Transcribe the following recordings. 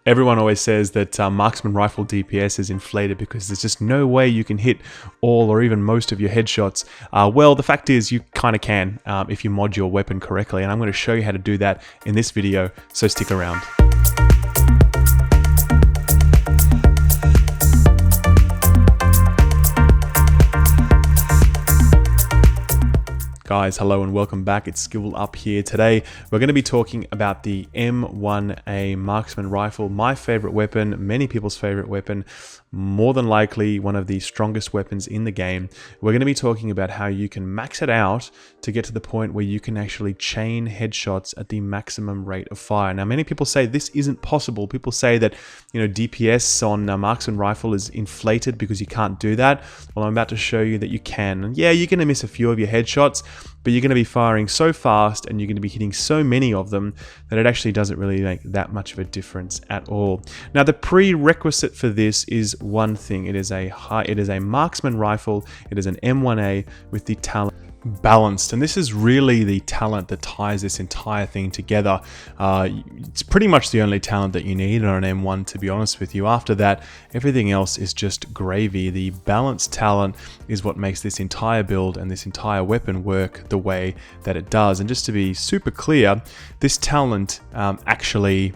Everyone always says that marksman rifle DPS is inflated because there's just no way you can hit all or even most of your headshots. Well, the fact is you kind of can if you mod your weapon correctly, and I'm going to show you how to do that in this video, so stick around. Guys, hello and welcome back. It's Skill Up here. Today we're going to be talking about the M1A Marksman rifle, my favorite weapon, many people's favorite weapon, more than likely one of the strongest weapons in the game. We're going to be talking about how you can max it out to get to the point where you can actually chain headshots at the maximum rate of fire. Now, many people say this isn't possible. People say that, DPS on a marksman rifle is inflated because you can't do that. Well, I'm about to show you that you can. And yeah, you're going to miss a few of your headshots, but you're going to be firing so fast and you're going to be hitting so many of them that it actually doesn't really make that much of a difference at all. Now, the prerequisite for this is one thing. It is a marksman rifle. It is an M1A with the talent balanced, and this is really the talent that ties this entire thing together. It's pretty much the only talent that you need on an M1, to be honest with you. After that, everything else is just gravy. The balanced talent is what makes this entire build and this entire weapon work the way that it does. And just to be super clear, this talent actually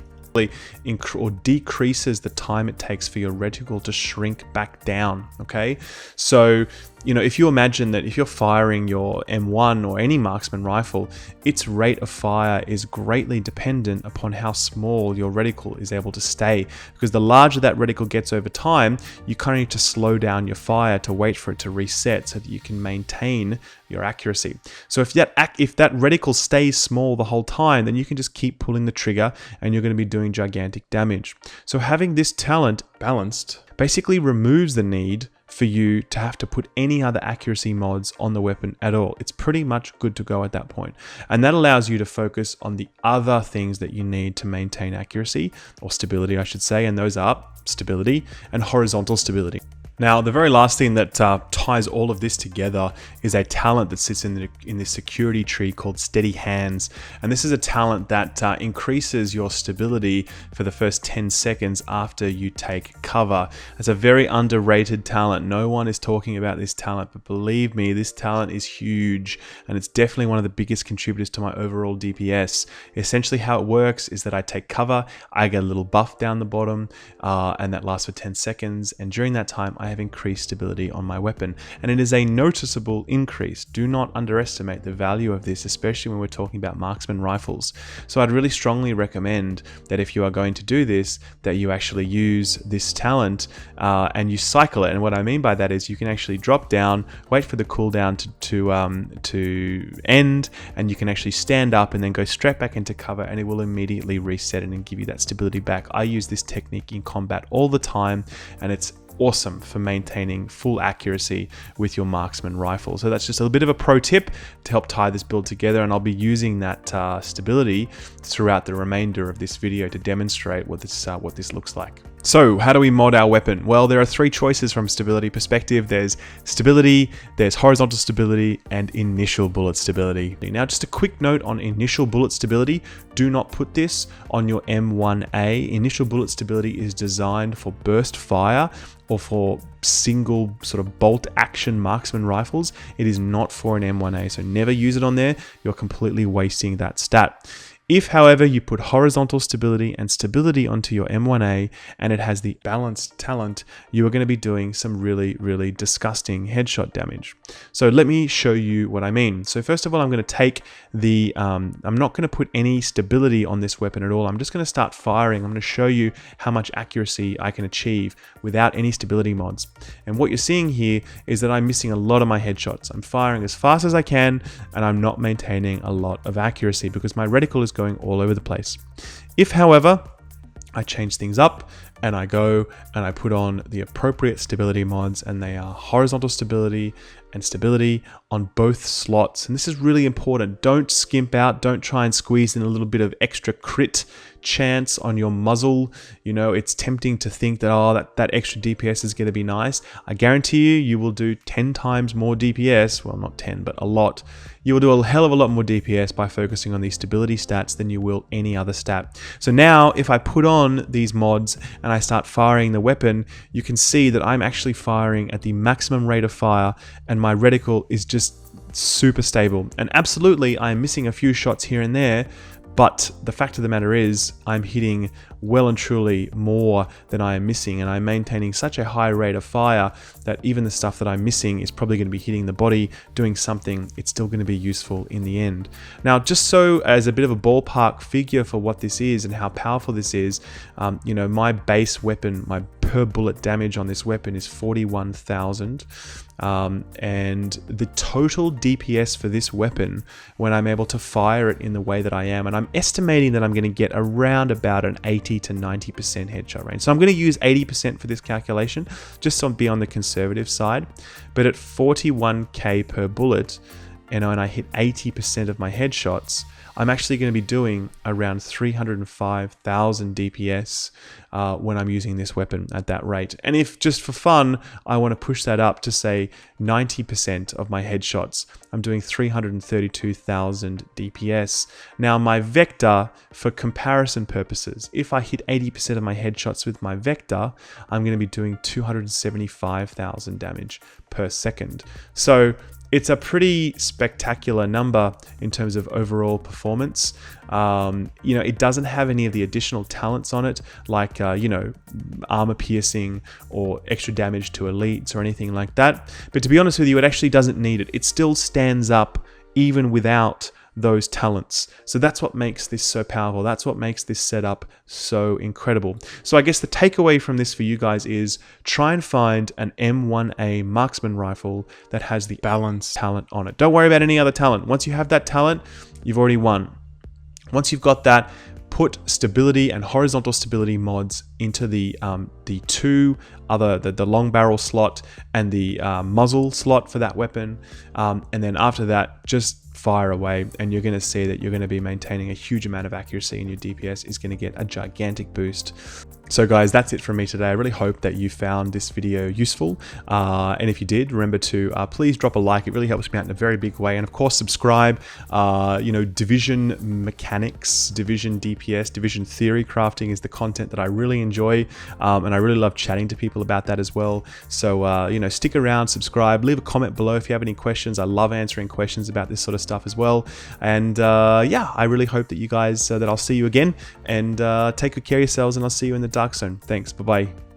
or decreases the time it takes for your reticle to shrink back down. Okay, so if you imagine that if you're firing your M1 or any marksman rifle, its rate of fire is greatly dependent upon how small your reticle is able to stay, because the larger that reticle gets over time, you kind of need to slow down your fire to wait for it to reset so that you can maintain your accuracy. So if that reticle stays small the whole time, then you can just keep pulling the trigger and you're going to be doing gigantic damage. So having this talent balanced basically removes the need for you to have to put any other accuracy mods on the weapon at all. It's pretty much good to go at that point. And that allows you to focus on the other things that you need to maintain accuracy, or stability, I should say, and those are stability and horizontal stability. Now, the very last thing that ties all of this together is a talent that sits in this security tree called Steady Hands. And this is a talent that increases your stability for the first 10 seconds after you take cover. It's a very underrated talent. No one is talking about this talent, but believe me, this talent is huge. And it's definitely one of the biggest contributors to my overall DPS. Essentially how it works is that I take cover, I get a little buff down the bottom, and that lasts for 10 seconds. And during that time, I have increased stability on my weapon, and it is a noticeable increase. Do not underestimate the value of this, especially when we're talking about marksman rifles. So I'd really strongly recommend that if you are going to do this, that you actually use this talent and you cycle it. And what I mean by that is you can actually drop down, wait for the cooldown to end, and you can actually stand up and then go straight back into cover, and it will immediately reset it and give you that stability back. I use this technique in combat all the time, and it's awesome for maintaining full accuracy with your marksman rifle. So that's just a bit of a pro tip to help tie this build together, and I'll be using that stability throughout the remainder of this video to demonstrate what this looks like. So how do we mod our weapon? Well, there are three choices from stability perspective. There's stability, there's horizontal stability, and initial bullet stability. Now, just a quick note on initial bullet stability. Do not put this on your M1A. Initial bullet stability is designed for burst fire or for single sort of bolt action marksman rifles. It is not for an M1A, so never use it on there. You're completely wasting that stat. If, however, you put horizontal stability and stability onto your M1A and it has the balanced talent, you are going to be doing some really, really disgusting headshot damage. So let me show you what I mean. So first of all, I'm going to take the, I'm not going to put any stability on this weapon at all. I'm just going to start firing. I'm going to show you how much accuracy I can achieve without any stability mods. And what you're seeing here is that I'm missing a lot of my headshots. I'm firing as fast as I can, and I'm not maintaining a lot of accuracy because my reticle is going all over the place. If, however, I change things up and I go and I put on the appropriate stability mods, and they are horizontal stability and stability on both slots. And this is really important. Don't skimp out. Don't try and squeeze in a little bit of extra crit chance on your muzzle. You know, it's tempting to think that, oh, that extra DPS is going to be nice. I guarantee you, you will do 10 times more DPS. Well, not 10, but a lot. You will do a hell of a lot more DPS by focusing on these stability stats than you will any other stat. So now, if I put on these mods and I start firing the weapon, you can see that I'm actually firing at the maximum rate of fire, and my reticle is just super stable. And absolutely, I'm missing a few shots here and there, but the fact of the matter is I'm hitting well and truly more than I am missing, and I'm maintaining such a high rate of fire that even the stuff that I'm missing is probably going to be hitting the body, doing something. It's still going to be useful in the end. Now, just so as a bit of a ballpark figure for what this is and how powerful this is, you know, my base weapon, my per bullet damage on this weapon is 41,000. And the total DPS for this weapon, when I'm able to fire it in the way that I am, and I'm estimating that I'm going to get around about an 80 to 90% headshot range. So I'm going to use 80% for this calculation, just to be on the conservative side. But at 41k per bullet, and when I hit 80% of my headshots, I'm actually going to be doing around 305,000 DPS when I'm using this weapon at that rate. And if just for fun, I want to push that up to say 90% of my headshots, I'm doing 332,000 DPS. Now my vector, for comparison purposes, if I hit 80% of my headshots with my vector, I'm going to be doing 275,000 damage per second. So it's a pretty spectacular number in terms of overall performance. You know, it doesn't have any of the additional talents on it, like, you know, armor piercing or extra damage to elites or anything like that. But to be honest with you, it actually doesn't need it. It still stands up even without those talents. So that's what makes this so powerful. That's what makes this setup so incredible. So I guess the takeaway from this for you guys is try and find an M1A Marksman rifle that has the balanced talent on it. Don't worry about any other talent. Once you have that talent, you've already won. Once you've got that, put stability and horizontal stability mods into the two other, the long barrel slot and the muzzle slot for that weapon. And then after that, just fire away, and you're going to see that you're going to be maintaining a huge amount of accuracy, and your DPS is going to get a gigantic boost. So guys, that's it from me today. I really hope that you found this video useful. And if you did, remember to please drop a like. It really helps me out in a very big way. And of course, subscribe. You know, division mechanics, division DPS, division theory crafting is the content that I really enjoy. And I really love chatting to people about that as well. So, you know, stick around, subscribe, leave a comment below if you have any questions. I love answering questions about this sort of stuff as well. And yeah, I really hope that you guys, that I'll see you again, and take good care of yourselves, and I'll see you in the dark zone. Thanks. Bye-bye.